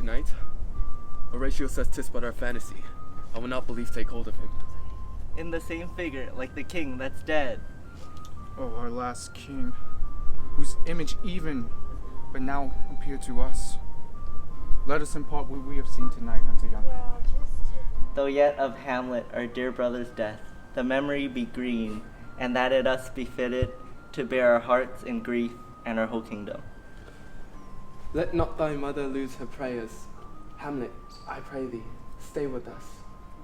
tonight? Horatio says 'tis but our fantasy. I will not believe take hold of him. In the same figure, like the king that's dead. Oh, our last king, whose image even but now appeared to us. Let us impart what we have seen tonight unto young. Though yet of Hamlet, our dear brother's death, the memory be green, and that it us befitted to bear our hearts in grief and our whole kingdom. Let not thy mother lose her prayers. Hamlet, I pray thee, stay with us.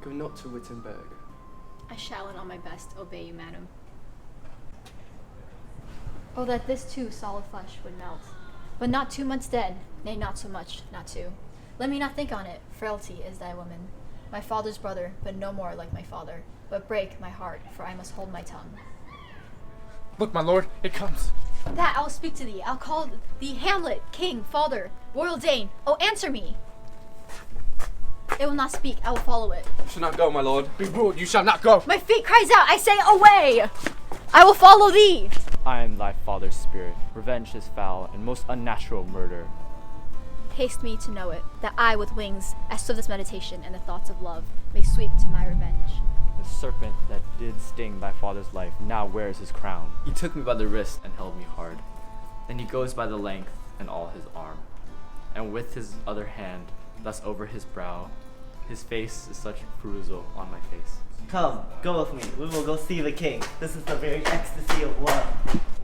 Go not to Wittenberg. I shall in all my best obey you, madam. Oh, that this too solid flesh would melt. But not 2 months dead, nay, not so much, not 2. Let me not think on it, frailty is thy woman. My father's brother, but no more like my father. But break my heart, for I must hold my tongue. Look, my lord, it comes. That I'll speak to thee. I'll call thee Hamlet, king, father, royal Dane. Oh, answer me! It will not speak, I will follow it. You shall not go, my lord. Be ruled, you shall not go. My feet cries out, I say away! I will follow thee! I am thy father's spirit. Revenge is foul and most unnatural murder. Haste me to know it, that I with wings, as swift as meditation and the thoughts of love, may sweep to my revenge. The serpent that did sting thy father's life now wears his crown. He took me by the wrist and held me hard. Then he goes by the length and all his arm. And with his other hand, thus over his brow, his face is such perusal on my face. Come, go with me. We will go see the king. This is the very ecstasy of love.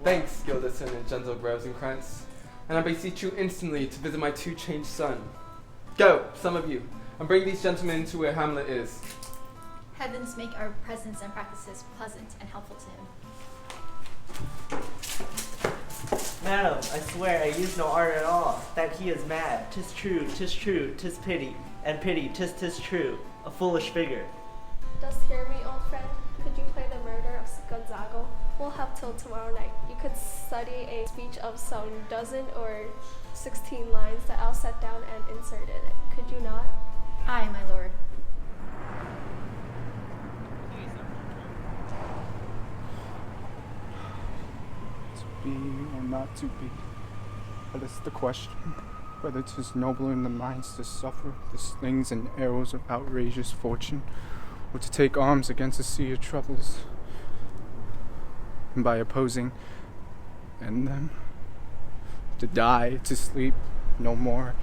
Thanks, Gilderson and gentle Rosencrantz. And I beseech you instantly to visit my two-changed son. Go, some of you, and bring these gentlemen to where Hamlet is. Heavens make our presence and practices pleasant and helpful to him. Madam, I swear I use no art at all. That he is mad. 'Tis true, 'tis pity, and pity, 'tis true. A foolish figure. Dost hear me, old friend? Could you play the murder of Gonzago? We'll have till tomorrow night. You could study a speech of some dozen or 16 lines that I'll set down and insert in it. Could you not? Aye, my lord. To be or not to be, that is the question. Whether 'tis nobler in the minds to suffer the slings and arrows of outrageous fortune, or to take arms against a sea of troubles, and by opposing, end them. To die, to sleep, no more.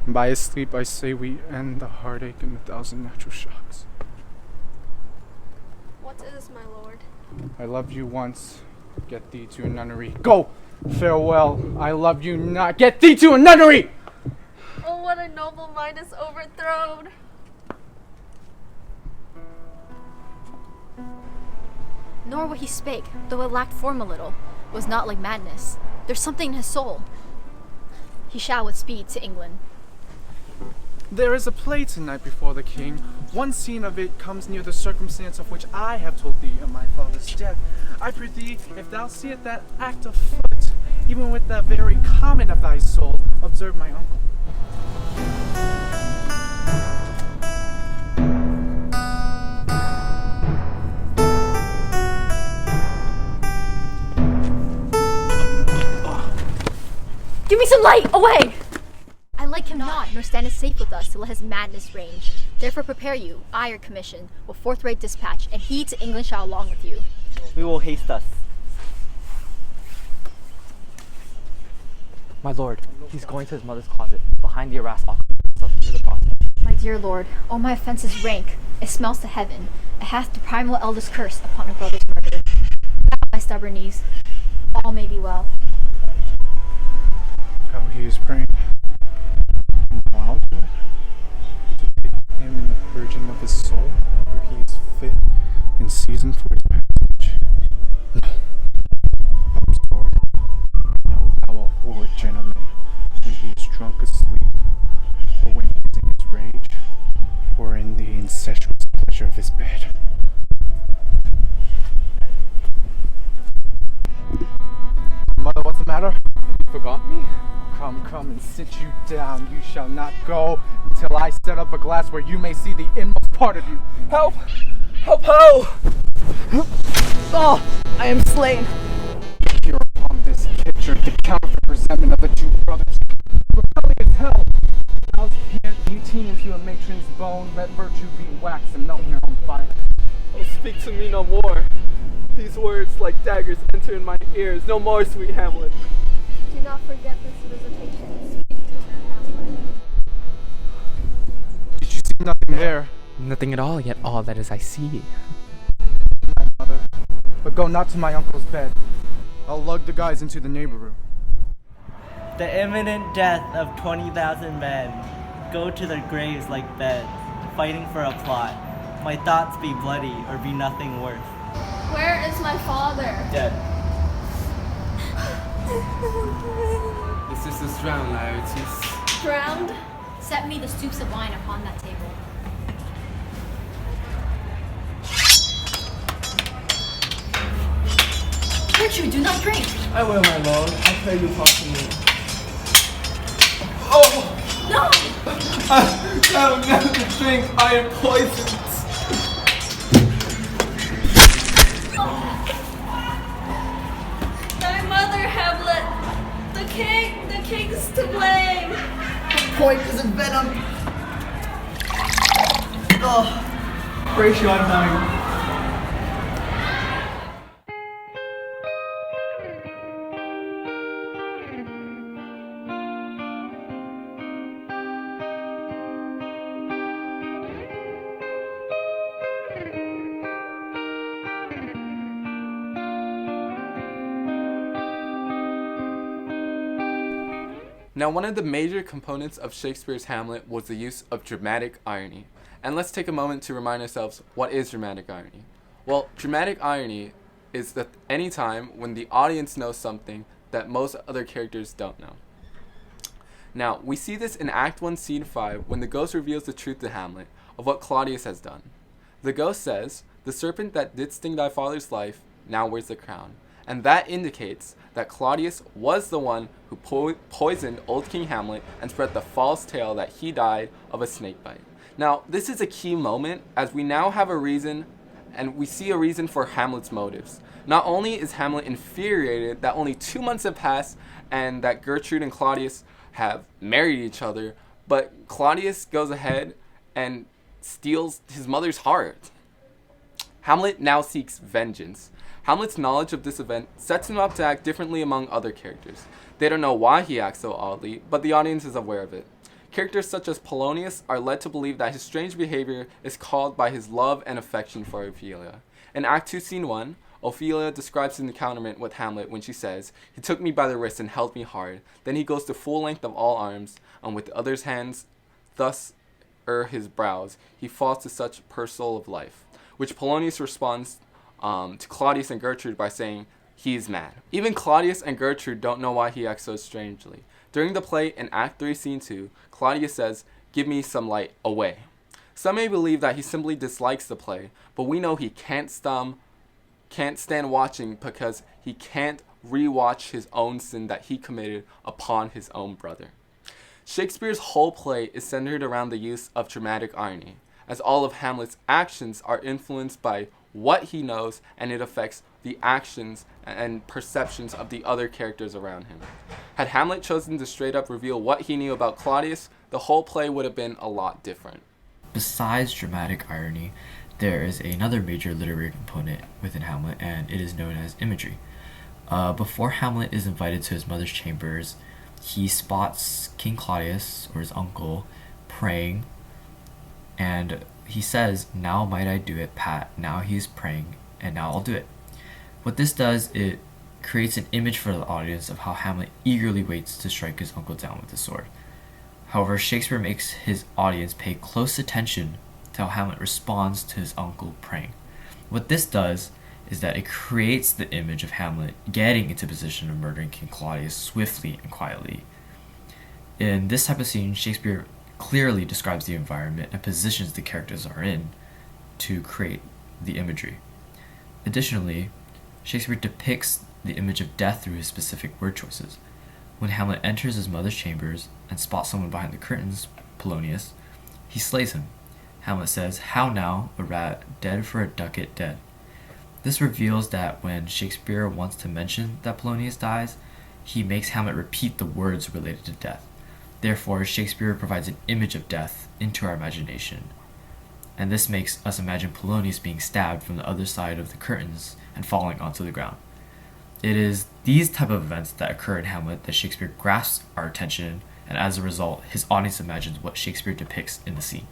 And by his sleep I say we end the heartache and the 1,000 natural shocks. What is, my lord? I loved you once, get thee to a nunnery. Go! Farewell, I love you not, get thee to a nunnery! Oh, what a noble mind is overthrown! Nor what he spake, though it lacked form a little, was not like madness. There's something in his soul. He shall with speed to England. There is a play tonight before the king. One scene of it comes near the circumstance of which I have told thee of my father's death. I prithee, if thou seest that act afoot, even with the very comment of thy soul, observe my uncle. Give me some light! Away! I like him not, nor standeth safe with us to let his madness range. Therefore prepare you, I your commission, will forthright dispatch, and he to England shall along with you. We will haste us. My lord, he's going to his mother's closet. Behind the arras, I'll myself into the process. My dear lord, all my offense is rank. It smells to heaven. It hath the primal eldest curse upon her brother's murder. Bow my stubborn knees. All may be well. How he is praying. And while do it, to take him in the purging of his soul, where he is fit and seasoned for his passage. No. I'm sorry. I know thou a horrid gentleman, when he is drunk asleep, or when he is in his rage, or in the incestuous pleasure of his bed. Mother, what's the matter? You forgot me? Come and sit you down. You shall not go until I set up a glass where you may see the inmost part of you. Help! Help, ho! Oh, I am slain. Here upon this picture, the counterfeit resentment of the two brothers. Rebellious hell, thou let virtue be wax and melt in your own fire. Oh, speak to me no more. These words, like daggers, enter in my ears. No more, sweet Hamlet. Do not forget this visitation. Speak to her, Hamlet. Did you see nothing there, Nothing at all, yet all that is I see. my mother? But go not to my uncle's bed. I'll lug the guys into the neighbor room. The imminent death of 20,000 men go to their graves like beds, fighting for a plot. My thoughts be bloody or be nothing worth. Where is my father? Dead. The sisters drown, Laertes. Drowned? Set me the stoops of wine upon that table. Gertrude, do not drink! I will, my lord. I pray you talk to me. Oh! No! No, never drink. I am poisoned. Thy mother, Hamlet! The king's to blame! Poison venom! Horatio, I'm dying. Now, one of the major components of Shakespeare's Hamlet was the use of dramatic irony. And let's take a moment to remind ourselves, what is dramatic irony? Well, dramatic irony is that any time when the audience knows something that most other characters don't know. Now, we see this in Act 1, Scene 5, when the ghost reveals the truth to Hamlet of what Claudius has done. The ghost says, "The serpent that did sting thy father's life now wears the crown." And that indicates that Claudius was the one who poisoned old King Hamlet and spread the false tale that he died of a snake bite. Now, this is a key moment, as we now have a reason, and we see a reason for Hamlet's motives. Not only is Hamlet infuriated that only 2 months have passed and that Gertrude and Claudius have married each other, but Claudius goes ahead and steals his mother's heart. Hamlet now seeks vengeance. Hamlet's knowledge of this event sets him up to act differently among other characters. They don't know why he acts so oddly, but the audience is aware of it. Characters such as Polonius are led to believe that his strange behavior is caused by his love and affection for Ophelia. In Act 2, Scene 1, Ophelia describes his encounter with Hamlet when she says, "He took me by the wrist and held me hard. Then he goes to full length of all arms, and with the other's hands thus his brows, he falls to such parcel of life," which Polonius responds to Claudius and Gertrude by saying, "He is mad." Even Claudius and Gertrude don't know why he acts so strangely. During the play in Act 3, Scene 2, Claudius says, "Give me some light, away." Some may believe that he simply dislikes the play, but we know he can't stand watching because he can't rewatch his own sin that he committed upon his own brother. Shakespeare's whole play is centered around the use of dramatic irony, as all of Hamlet's actions are influenced by what he knows, and it affects the actions and perceptions of the other characters around him. Had Hamlet chosen to straight up reveal what he knew about Claudius, the whole play would have been a lot different. Besides dramatic irony, there is another major literary component within Hamlet, and it is known as imagery. Before Hamlet is invited to his mother's chambers, he spots King Claudius, or his uncle, praying, and he says, "Now might I do it, Pat. Now he's praying, and now I'll do it." What this does, it creates an image for the audience of how Hamlet eagerly waits to strike his uncle down with the sword. However, Shakespeare makes his audience pay close attention to how Hamlet responds to his uncle praying. What this does is that it creates the image of Hamlet getting into position of murdering King Claudius swiftly and quietly. In this type of scene, Shakespeare clearly describes the environment and positions the characters are in to create the imagery. Additionally, Shakespeare depicts the image of death through his specific word choices. When Hamlet enters his mother's chambers and spots someone behind the curtains, Polonius, he slays him. Hamlet says, "How now, a rat, dead for a ducat dead." This reveals that when Shakespeare wants to mention that Polonius dies, he makes Hamlet repeat the words related to death. Therefore, Shakespeare provides an image of death into our imagination. and this makes us imagine Polonius being stabbed from the other side of the curtains and falling onto the ground. It is these type of events that occur in Hamlet that Shakespeare grasps our attention, and as a result, his audience imagines what Shakespeare depicts in the scene.